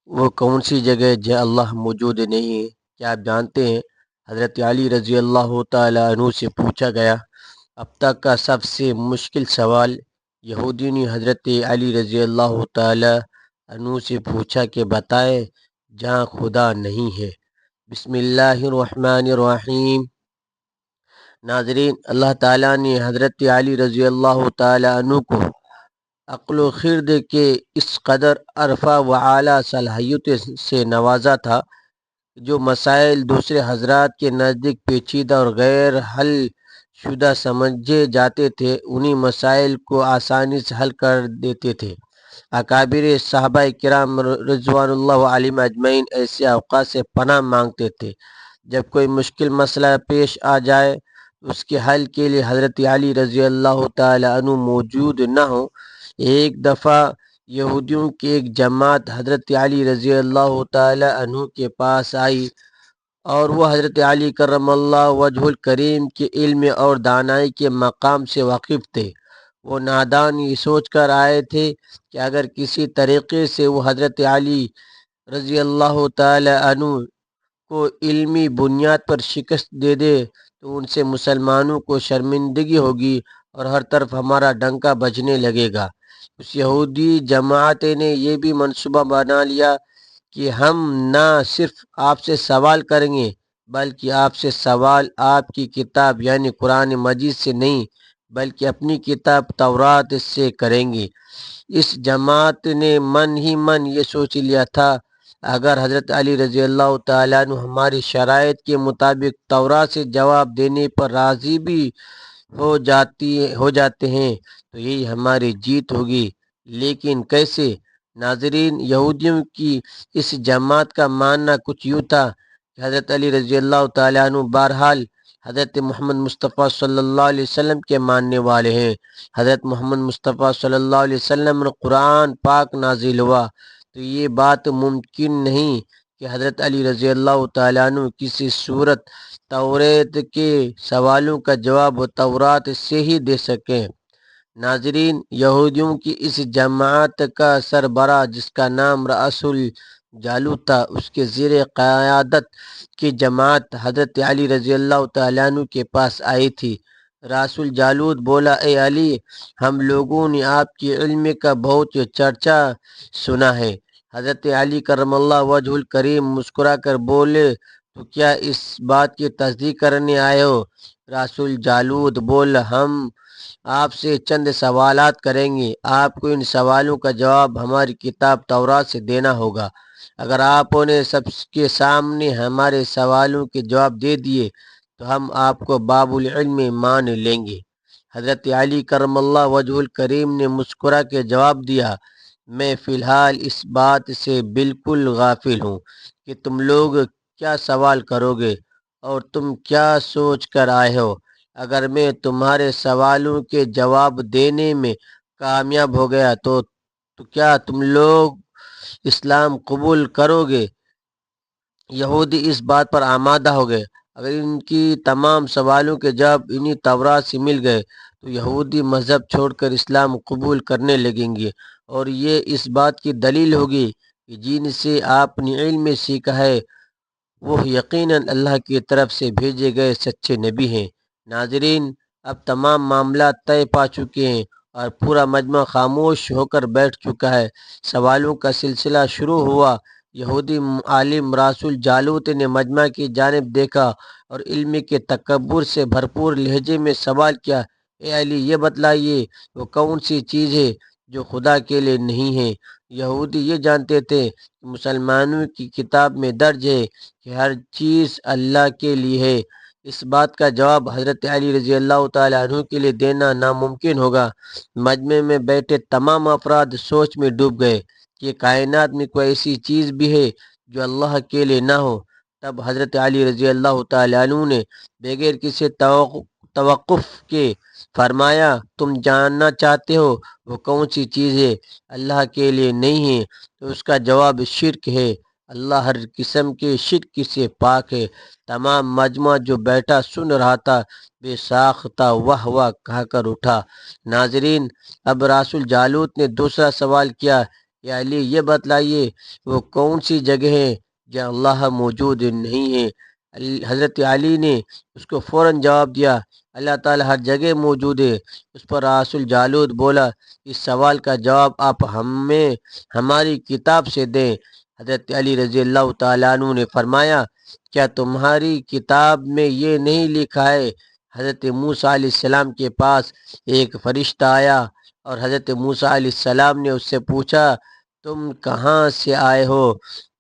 وہ کون سی جگہ جہاں اللہ موجود نہیں ہے؟ کیا آپ جانتے ہیں؟ حضرت علی رضی اللہ تعالیٰ عنہ سے پوچھا گیا اب تک کا سب سے مشکل سوال۔ یہودی نے حضرت علی رضی اللہ تعالیٰ عنہ سے پوچھا کہ بتائیں جہاں خدا نہیں ہے۔ بسم اللہ الرحمن الرحیم۔ ناظرین، اللہ تعالیٰ نے حضرت علی رضی اللہ تعالیٰ عنہ کو عقل و خرد کے اس قدر عرفہ و اعلیٰ صلاحیت سے نوازا تھا، جو مسائل دوسرے حضرات کے نزدیک پیچیدہ اور غیر حل شدہ سمجھے جاتے تھے، انہی مسائل کو آسانی سے حل کر دیتے تھے۔ اکابر صحابہ کرام رضوان اللہ علیہم اجمعین ایسے اوقات سے پناہ مانگتے تھے جب کوئی مشکل مسئلہ پیش آ جائے، اس کے حل کے لیے حضرت علی رضی اللہ تعالی عنہ موجود نہ ہو۔ ایک دفعہ یہودیوں کی ایک جماعت حضرت علی رضی اللہ تعالی عنہ کے پاس آئی اور وہ حضرت علی کرم اللہ وجہ الکریم کے علم اور دانائی کے مقام سے واقف تھے۔ وہ نادان یہ سوچ کر آئے تھے کہ اگر کسی طریقے سے وہ حضرت علی رضی اللہ تعالی عنہ کو علمی بنیاد پر شکست دے دے تو ان سے مسلمانوں کو شرمندگی ہوگی اور ہر طرف ہمارا ڈنکا بجنے لگے گا۔ اس یہودی جماعت نے یہ بھی منصوبہ بنا لیا کہ ہم نہ صرف آپ سے سوال کریں گے بلکہ آپ سے سوال آپ کی کتاب یعنی قرآن مجید سے نہیں بلکہ اپنی کتاب تورات سے کریں گے۔ اس جماعت نے من ہی من یہ سوچ لیا تھا اگر حضرت علی رضی اللہ تعالیٰ عنہ ہماری شرائط کے مطابق تورات سے جواب دینے پر راضی بھی ہو جاتے ہیں تو یہی ہماری جیت ہوگی، لیکن کیسے؟ ناظرین، یہودیوں کی اس جماعت کا ماننا کچھ یوں تھا کہ حضرت علی رضی اللہ تعالیٰ عنہ بہرحال حضرت محمد مصطفیٰ صلی اللہ علیہ وسلم کے ماننے والے ہیں۔ حضرت محمد مصطفیٰ صلی اللہ علیہ وسلم نے قرآن پاک نازل ہوا تو یہ بات ممکن نہیں کہ حضرت علی رضی اللہ تعالیٰ عنہ کسی صورت توریت کے سوالوں کا جواب وہ تورات سے ہی دے سکیں۔ ناظرین، یہودیوں کی اس جماعت کا سربراہ جس کا نام رسول جالوت تھا، اس کے زیر قیادت کی جماعت حضرت علی رضی اللہ تعالیٰ عنہ کے پاس آئی تھی۔ رسول جالوت بولا، اے علی، ہم لوگوں نے آپ کے علم کا بہت چرچا سنا ہے۔ حضرت علی کرم اللہ وجہ الکریم مسکرا کر بولے، تو کیا اس بات کی تصدیق کرنے آئے ہو؟ رسول جالوت بولا، ہم آپ سے چند سوالات کریں گے، آپ کو ان سوالوں کا جواب ہماری کتاب تورات سے دینا ہوگا۔ اگر آپ نے سب کے سامنے ہمارے سوالوں کے جواب دے دیے تو ہم آپ کو باب العلم مان لیں گے۔ حضرت علی کرم اللہ وجہ الکریم نے مسکرا کے جواب دیا، میں فی الحال اس بات سے بالکل غافل ہوں کہ تم لوگ کیا سوال کرو گے اور تم کیا سوچ کر آئے ہو۔ اگر میں تمہارے سوالوں کے جواب دینے میں کامیاب ہو گیا تو کیا تم لوگ اسلام قبول کرو گے؟ یہودی اس بات پر آمادہ ہو گئے، اگر ان کی تمام سوالوں کے جواب انہی تورات سے مل گئے تو یہودی مذہب چھوڑ کر اسلام قبول کرنے لگیں گے، اور یہ اس بات کی دلیل ہوگی کہ جن سے آپ نے علم سیکھا ہے وہ یقیناً اللہ کی طرف سے بھیجے گئے سچے نبی ہیں۔ ناظرین، اب تمام معاملات طے پا چکے ہیں اور پورا مجمع خاموش ہو کر بیٹھ چکا ہے۔ سوالوں کا سلسلہ شروع ہوا۔ یہودی عالم رسول جالوت نے مجمع کی جانب دیکھا اور علم کے تکبر سے بھرپور لہجے میں سوال کیا، اے علی، یہ بتلائیے وہ کون سی چیز ہے جو خدا کے لیے نہیں ہے؟ یہودی یہ جانتے تھے کہ مسلمانوں کی کتاب میں درج ہے کہ ہر چیز اللہ کے لیے ہے۔ اس بات کا جواب حضرت علی رضی اللہ تعالیٰ عنہ کے لیے دینا ناممکن ہوگا۔ مجمع میں بیٹھے تمام افراد سوچ میں ڈوب گئے کہ کائنات میں کوئی ایسی چیز بھی ہے جو اللہ کے لیے نہ ہو۔ تب حضرت علی رضی اللہ تعالیٰ عنہ نے بغیر کسی توقف کے فرمایا، تم جاننا چاہتے ہو وہ کون سی چیز ہے اللہ کے لیے نہیں ہے؟ تو اس کا جواب شرک ہے۔ اللہ ہر قسم کے شرک سے پاک ہے۔ تمام مجمع جو بیٹھا سن رہا تھا بے ساختہ واہ واہ کہہ کر اٹھا۔ ناظرین، اب رسول جالوت نے دوسرا سوال کیا، یا علی یہ بتلائیے وہ کون سی جگہ ہے جہاں اللہ موجود نہیں ہے؟ حضرت علی نے اس کو فوراً جواب دیا، اللہ تعالیٰ ہر جگہ موجود ہے۔ اس پر رسول جالود بولا، اس سوال کا جواب آپ ہمیں ہماری کتاب سے دیں۔ حضرت علی رضی اللہ تعالیٰ عنہ نے فرمایا، کیا تمہاری کتاب میں یہ نہیں لکھا ہے؟ حضرت موسیٰ علیہ السلام کے پاس ایک فرشتہ آیا اور حضرت موسیٰ علیہ السلام نے اس سے پوچھا، تم کہاں سے آئے ہو؟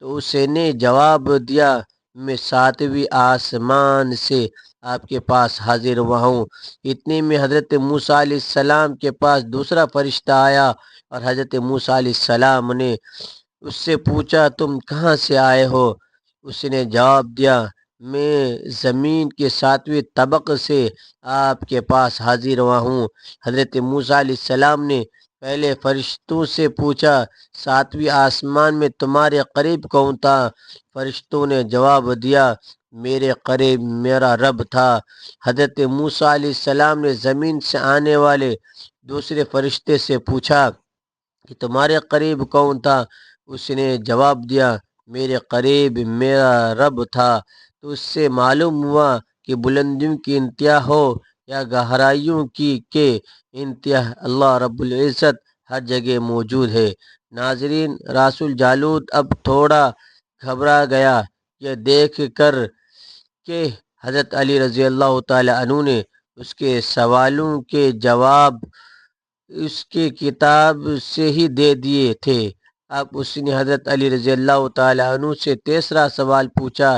تو اس نے جواب دیا، میں 7ویں آسمان سے آپ کے پاس حاضر ہوا ہوں۔ اتنے میں حضرت موسیٰ علیہ السلام کے پاس دوسرا فرشتہ آیا اور حضرت موسیٰ علیہ السلام نے اس سے پوچھا، تم کہاں سے آئے ہو؟ اس نے جواب دیا، میں زمین کے 7ویں طبق سے آپ کے پاس حاضر ہوا ہوں۔ حضرت موسیٰ علیہ السلام نے پہلے فرشتوں سے پوچھا، 7ویں آسمان میں تمہارے قریب کون تھا؟ فرشتوں نے جواب دیا، میرے قریب میرا رب تھا۔ حضرت موسیٰ علیہ السلام نے زمین سے آنے والے دوسرے فرشتے سے پوچھا کہ تمہارے قریب کون تھا؟ اس نے جواب دیا، میرے قریب میرا رب تھا۔ تو اس سے معلوم ہوا کہ بلندیوں کی انتہا ہو یا گہرائیوں کی کہ انتہا، اللہ رب العزت ہر جگہ موجود ہے۔ ناظرین، رسول جالود اب تھوڑا گھبرا گیا یہ دیکھ کر کہ حضرت علی رضی اللہ تعالی عنہ نے اس کے سوالوں کے جواب اس کی کتاب سے ہی دے دیے تھے۔ اب اس نے حضرت علی رضی اللہ تعالی عنہ سے تیسرا سوال پوچھا،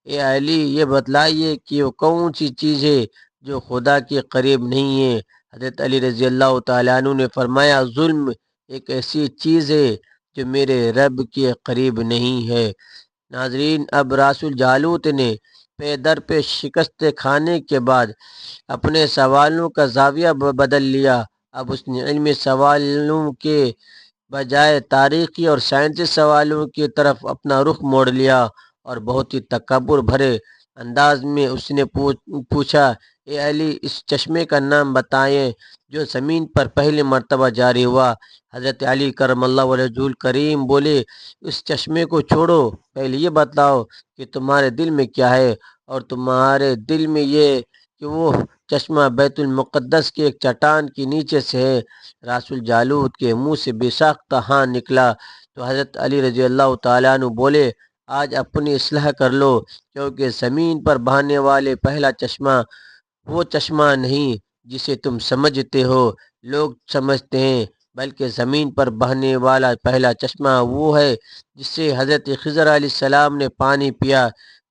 اے علی یہ بتلائیے کہ وہ کون سی چیز ہے جو خدا کے قریب نہیں ہے؟ حضرت علی رضی اللہ تعالی عنہ نے فرمایا، ظلم ایک ایسی چیز ہے جو میرے رب کے قریب نہیں ہے۔ ناظرین، اب رسول جالوت نے پے در پہ شکست کھانے کے بعد اپنے سوالوں کا زاویہ بدل لیا۔ اب اس نے علمی سوالوں کے بجائے تاریخی اور سائنسی سوالوں کی طرف اپنا رخ موڑ لیا اور بہت ہی تکبر بھرے انداز میں اس نے پوچھا، اے علی اس چشمے کا نام بتائیں جو زمین پر پہلی مرتبہ جاری ہوا۔ حضرت علی کرم اللہ وجہہ الکریم بولے، اس چشمے کو چھوڑو، پہلے یہ بتلاؤ کہ تمہارے دل میں کیا ہے، اور تمہارے دل میں یہ کہ وہ چشمہ بیت المقدس کے ایک چٹان کے نیچے سے ہے۔ رسول جالوت کے منہ سے بے ساختہ ہاں نکلا تو حضرت علی رضی اللہ تعالیٰ عنہ بولے، آج اپنی اصلاح کر لو، کیونکہ زمین پر بہنے والے پہلا چشمہ وہ چشمہ نہیں جسے تم سمجھتے ہو، لوگ سمجھتے ہیں، بلکہ زمین پر بہنے والا پہلا چشمہ وہ ہے جس سے حضرت خضر علیہ السلام نے پانی پیا،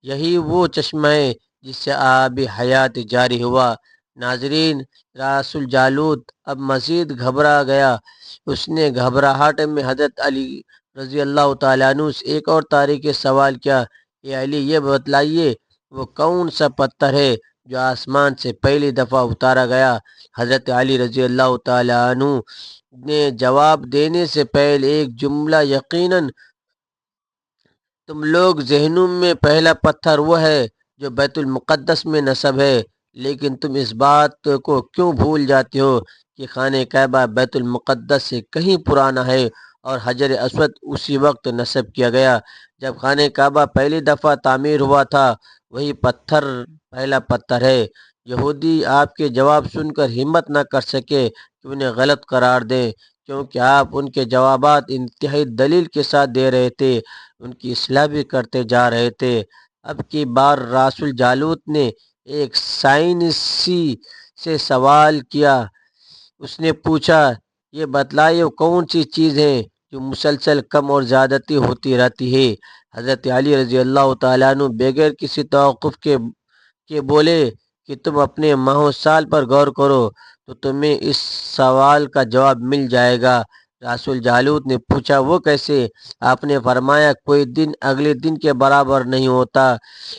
یہی وہ چشمہ ہے جس سے آب حیات جاری ہوا۔ ناظرین، رسول جالوت اب مزید گھبرا گیا۔ اس نے گھبراہٹ میں حضرت علی رضی اللہ تعالیٰ عنہ سے ایک اور تاریخی سوال کیا، اے علی یہ بتلائیے وہ کون سا پتھر ہے جو آسمان سے پہلی دفعہ اتارا گیا؟ حضرت علی رضی اللہ تعالیٰ عنہ نے جواب دینے سے پہلے ایک جملہ یقیناً تم لوگ ذہنوں میں پہلا پتھر وہ ہے جو بیت المقدس میں نصب ہے، لیکن تم اس بات کو کیوں بھول جاتے ہو کہ خانہ کعبہ بیت المقدس سے کہیں پرانا ہے اور حجر اسود اسی وقت نصب کیا گیا جب خانہ کعبہ پہلی دفعہ تعمیر ہوا تھا، وہی پتھر پہلا پتھر ہے۔ یہودی آپ کے جواب سن کر ہمت نہ کر سکے کہ انہیں غلط قرار دیں، کیونکہ آپ ان کے جوابات انتہائی دلیل کے ساتھ دے رہے تھے، ان کی اصلاح بھی کرتے جا رہے تھے۔ اب کی بار رسول جالوت نے ایک سائنسی سے سوال کیا۔ اس نے پوچھا، یہ بتلائیے وہ کون سی چیز ہے جو مسلسل کم اور زیادتی ہوتی رہتی ہے؟ حضرت علی رضی اللہ تعالیٰ عنہ بغیر کسی توقف کے بولے کہ تم اپنے ماہ و سال پر غور کرو تو تمہیں اس سوال کا جواب مل جائے گا۔ رسول جالوت نے پوچھا، وہ کیسے؟ آپ نے فرمایا، کوئی دن اگلے دن کے برابر نہیں ہوتا،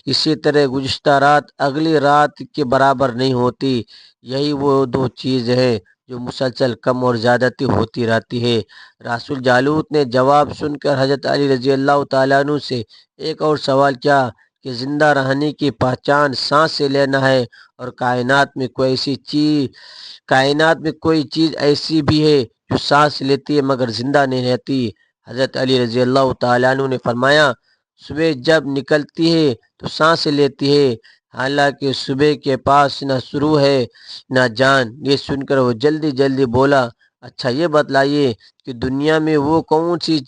اسی طرح گزشتہ رات اگلی رات کے برابر نہیں ہوتی، یہی وہ دو چیزیں ہیں جو مسلسل کم اور زیادتی ہوتی رہتی ہے۔ رسول جالوت نے جواب سن کر حضرت علی رضی اللہ تعالیٰ عنہ سے ایک اور سوال کیا کہ زندہ رہنے کی پہچان سانس سے لینا ہے، اور کائنات میں کوئی چیز ایسی بھی ہے جو سانس لیتی ہے مگر زندہ نہیں رہتی؟ حضرت علی رضی اللہ تعالیٰ عنہ نے فرمایا صبح جب نکلتی ہے تو سانس لیتی ہے، حالانکہ صبح کے پاس نہ شروع ہے نہ جان۔ یہ سن کر وہ جلدی جلدی بولا اچھا یہ بتلائیے کہ دنیا میں وہ کون سی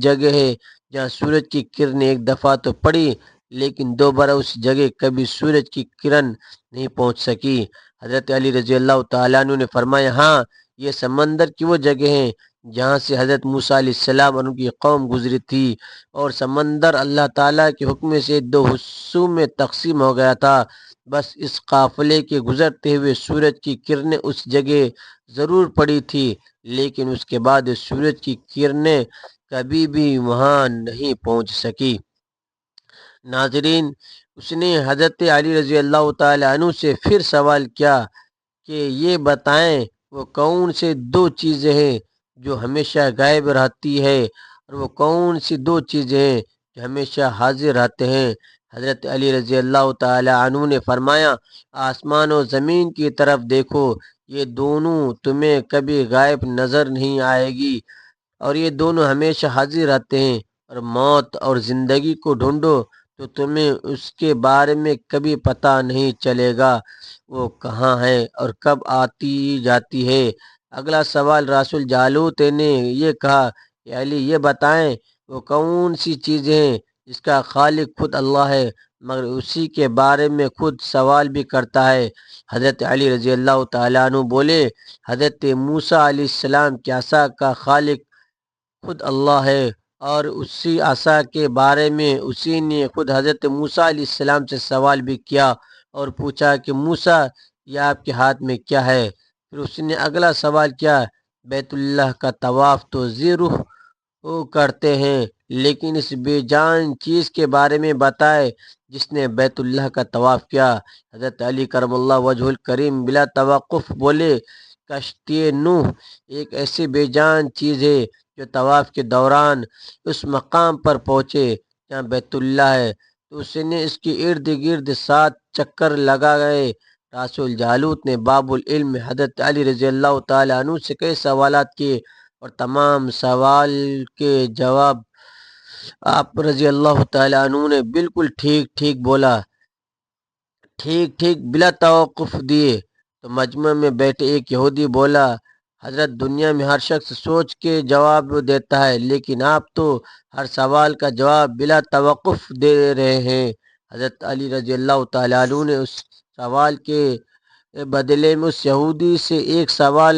جگہ ہے جہاں سورج کی کرن ایک دفعہ تو پڑی لیکن دوبارہ اس جگہ کبھی سورج کی کرن نہیں پہنچ سکی؟ حضرت علی رضی اللہ تعالیٰ عنہ نے فرمایا ہاں، یہ سمندر کی وہ جگہ ہیں جہاں سے حضرت موسیٰ علیہ السلام اور ان کی قوم گزری تھی، اور سمندر اللہ تعالیٰ کے حکم سے دو حصوں میں تقسیم ہو گیا تھا۔ بس اس قافلے کے گزرتے ہوئے سورج کی کرنیں اس جگہ ضرور پڑی تھی، لیکن اس کے بعد سورج کی کرنیں کبھی بھی وہاں نہیں پہنچ سکی۔ ناظرین، اس نے حضرت علی رضی اللہ تعالی عنہ سے پھر سوال کیا کہ یہ بتائیں وہ کون سے دو چیزیں ہیں جو ہمیشہ غائب رہتی ہے، اور وہ کون سی دو چیزیں ہیں جو ہمیشہ حاضر رہتے ہیں؟ حضرت علی رضی اللہ تعالی عنہ نے فرمایا آسمان و زمین کی طرف دیکھو، یہ دونوں تمہیں کبھی غائب نظر نہیں آئے گی، اور یہ دونوں ہمیشہ حاضر رہتے ہیں۔ اور موت اور زندگی کو ڈھونڈو تو تمہیں اس کے بارے میں کبھی پتہ نہیں چلے گا، وہ کہاں ہے اور کب آتی جاتی ہے۔ اگلا سوال رسول جالوت نے یہ کہا کہ علی یہ بتائیں وہ کون سی چیزیں ہیں جس کا خالق خود اللہ ہے مگر اسی کے بارے میں خود سوال بھی کرتا ہے؟ حضرت علی رضی اللہ تعالیٰ عنہ بولے حضرت موسیٰ علیہ السلام کے عصا کا خالق خود اللہ ہے، اور اسی عصا کے بارے میں اسی نے خود حضرت موسیٰ علیہ السلام سے سوال بھی کیا اور پوچھا کہ موسیٰ یہ آپ کے ہاتھ میں کیا ہے؟ پھر اس نے اگلا سوال کیا بیت اللہ کا طواف تو زی روح کرتے ہیں، لیکن اس بے جان چیز کے بارے میں بتائے جس نے بیت اللہ کا طواف کیا؟ حضرت علی کرم اللہ وجہ الکریم بلا توقف بولے کشتی نوح ایک ایسی بے جان چیز ہے جو طواف کے دوران اس مقام پر پہنچے جہاں بیت اللہ ہے تو اس نے اس کے ارد گرد 7 چکر لگا گئے۔ رسول جالوت نے باب العلم حضرت علی رضی اللہ تعالی عنہ سے کئی سوالات کیے اور تمام سوال کے جواب آپ رضی اللہ تعالی عنہ نے بالکل ٹھیک ٹھیک بولا، ٹھیک ٹھیک بلا توقف دیے۔ تو مجمع میں بیٹھے ایک یہودی بولا حضرت دنیا میں ہر شخص سوچ کے جواب دیتا ہے لیکن آپ تو ہر سوال کا جواب بلا توقف دے رہے ہیں۔ حضرت علی رضی اللہ تعالیٰ عنہ نے اس سوال کے بدلے میں اس یہودی سے ایک سوال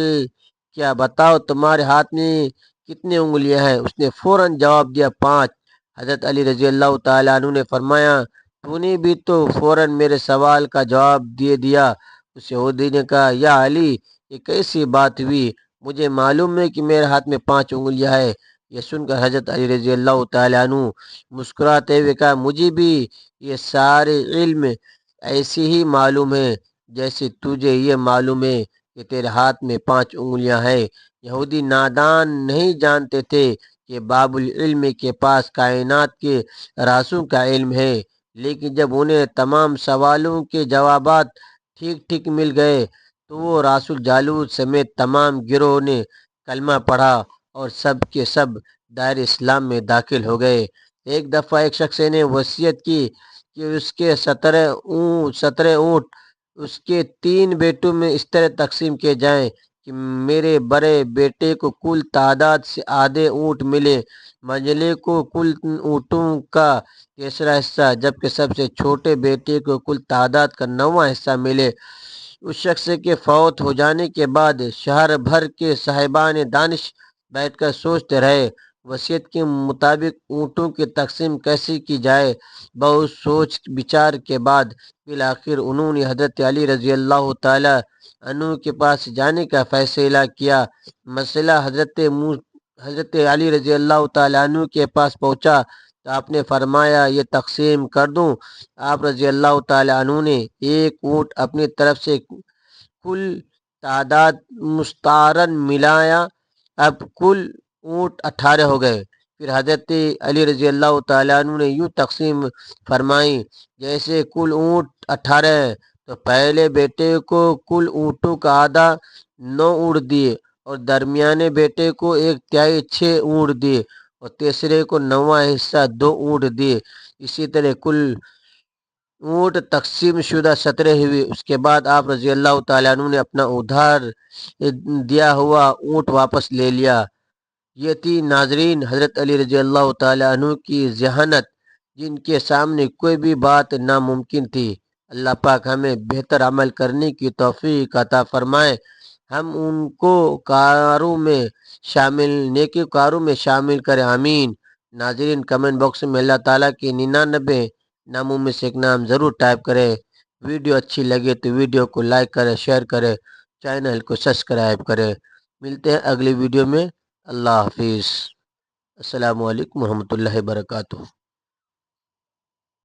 کیا بتاؤ تمہارے ہاتھ میں کتنی انگلیاں ہیں؟ اس نے فوراً جواب دیا 5۔ حضرت علی رضی اللہ تعالیٰ عنہ نے فرمایا تو نے بھی تو فوراً میرے سوال کا جواب دے دیا۔ اس یہودی نے کہا یا علی یہ کیسی بات ہوئی، مجھے معلوم ہے کہ میرے ہاتھ میں 5 انگلیاں ہیں۔ یہ سن کر حضرت علی رضی اللہ تعالیٰ عنہ مسکراتے ہوئے کہا مجھے بھی یہ سارے علم ایسے ہی معلوم ہے جیسے تجھے یہ معلوم ہے کہ تیرے ہاتھ میں 5 انگلیاں ہیں۔ یہودی نادان نہیں جانتے تھے کہ باب العلم کے پاس کائنات کے رازوں کا علم ہے، لیکن جب انہیں تمام سوالوں کے جوابات ٹھیک ٹھیک مل گئے تو وہ رسول جالوت سمیت تمام گروہ نے کلمہ پڑھا اور سب کے سب دائر اسلام میں داخل ہو گئے۔ ایک دفعہ ایک شخص نے وصیت کی کہ اس کے 17 اونٹ اس کے 3 بیٹوں میں اس طرح تقسیم کیے جائیں کہ میرے بڑے بیٹے کو کل تعداد سے آدھے اونٹ ملے، منجلے کو کل اونٹوں کا تیسرا حصہ، جبکہ سب سے چھوٹے بیٹے کو کل تعداد کا 9واں حصہ ملے۔ اس شخص کے فوت ہو جانے کے بعد شہر بھر کے صاحبان دانش بیٹھ کر سوچتے رہے وصیت کے مطابق اونٹوں کی تقسیم کیسے کی جائے۔ بہت سوچ بچار کے بعد بالآخر انہوں نے حضرت علی رضی اللہ تعالی عنہ کے پاس جانے کا فیصلہ کیا۔ مسئلہ حضرت علی رضی اللہ تعالی عنہ کے پاس پہنچا تو آپ نے فرمایا یہ تقسیم کر دوں؟ آپ رضی اللہ تعالی عنہ نے ایک اونٹ اپنی طرف سے کل تعداد مستعارن ملایا، اب کل اونٹ 18 ہو گئے۔ پھر حضرت علی رضی اللہ تعالیٰ عنہ نے یوں تقسیم فرمائی جیسے کل اونٹ 18 ہیں تو پہلے بیٹے کو کل اونٹوں کا آدھا 9 اونٹ دیے، اور درمیانے بیٹے کو 1/3 6 اونٹ دیے، اور تیسرے کو 9واں حصہ 2 اونٹ دیے۔ اسی طرح کل اونٹ تقسیم شدہ 17 ہوئے۔ اس کے بعد آپ رضی اللہ تعالیٰ عنہ نے اپنا ادھار دیا ہوا اونٹ واپس لے لیا۔ یہ تھی ناظرین حضرت علی رضی اللہ تعالیٰ عنہ کی ذہانت، جن کے سامنے کوئی بھی بات ناممکن تھی۔ اللہ پاک ہمیں بہتر عمل کرنے کی توفیق عطا فرمائے، ہم ان کو نیکی کاروں میں شامل کریں، آمین۔ ناظرین کمنٹ باکس میں اللہ تعالیٰ کے 99 ناموں میں سے ایک نام ضرور ٹائپ کریں۔ ویڈیو اچھی لگے تو ویڈیو کو لائک کریں، شیئر کریں، چینل کو سبسکرائب کریں۔ ملتے ہیں اگلی ویڈیو میں۔ اللہ حافظ۔ السلام علیکم ورحمۃ اللہ وبرکاتہ۔